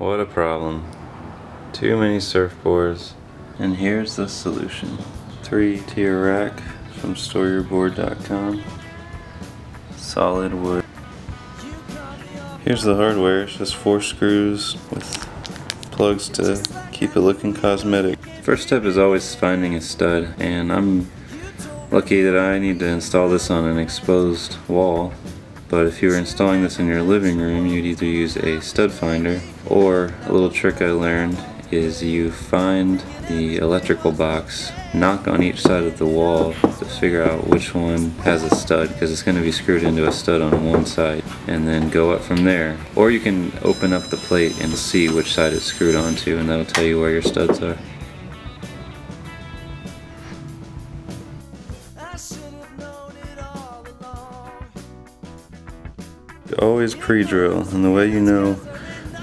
What a problem. Too many surfboards. And here's the solution. 3-tier rack from storeyourboard.com. Solid wood. Here's the hardware. It's just 4 screws with plugs to keep it looking cosmetic. First step is always finding a stud, and I'm lucky that I need to install this on an exposed wall. But if you were installing this in your living room, you'd either use a stud finder, or a little trick I learned is you find the electrical box, knock on each side of the wall to figure out which one has a stud, because it's going to be screwed into a stud on one side, and then go up from there. Or you can open up the plate and see which side it's screwed onto, and that'll tell you where your studs are. Always pre-drill, and the way you know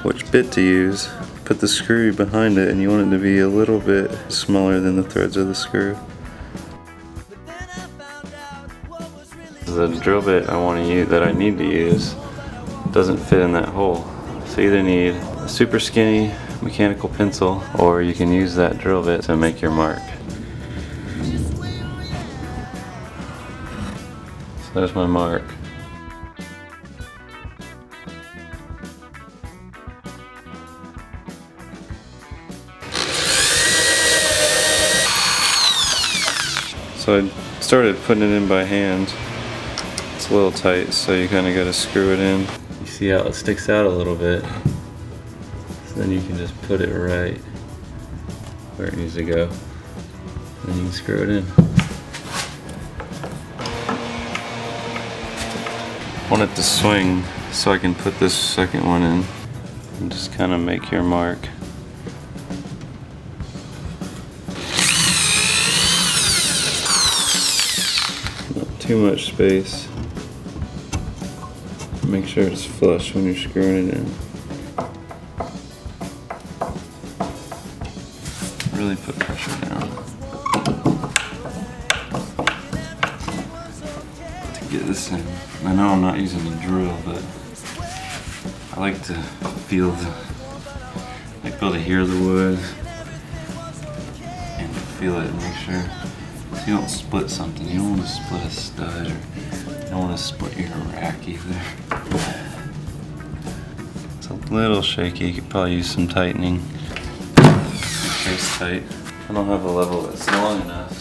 which bit to use, put the screw behind it, and you want it to be a little bit smaller than the threads of the screw. The drill bit that I need to use doesn't fit in that hole, so you either need a super skinny mechanical pencil, or you can use that drill bit to make your mark. So there's my mark. So I started putting it in by hand. It's a little tight, so you kind of got to screw it in. You see how it sticks out a little bit. So then you can just put it right where it needs to go. Then you can screw it in. I want it to swing so I can put this second one in and just kind of make your mark. Too much space. Make sure it's flush when you're screwing it in. Really put pressure down to get this in. I know I'm not using a drill, but I like to feel be able to hear the wood and feel it and make sure. You don't split something. You don't want to split a stud, or you don't want to split your rack either. It's a little shaky. You could probably use some tightening. Make sure it's tight. I don't have a level that's long enough,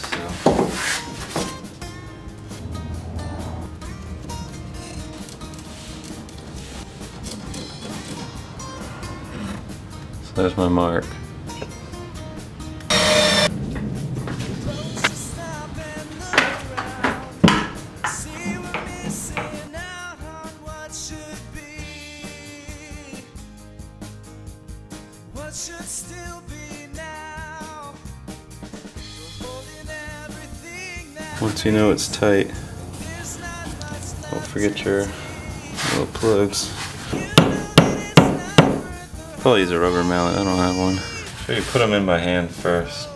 so there's my mark. Should still be now. Once you know it's tight, don't forget your little plugs. Probably use a rubber mallet, I don't have one. So you put them in by hand first.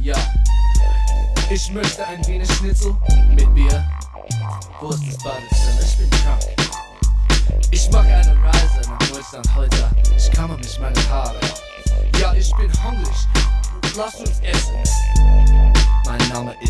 Ja, ich möchte ein wenig Schnitzel mit Bier. Wo ist das Badezimmer? Ich bin krank. Ich mache eine Reise nach Deutschland heute. Ich kammer mich meine Haare. Ja, ich bin hungrig. Lass uns essen. Mein Name ist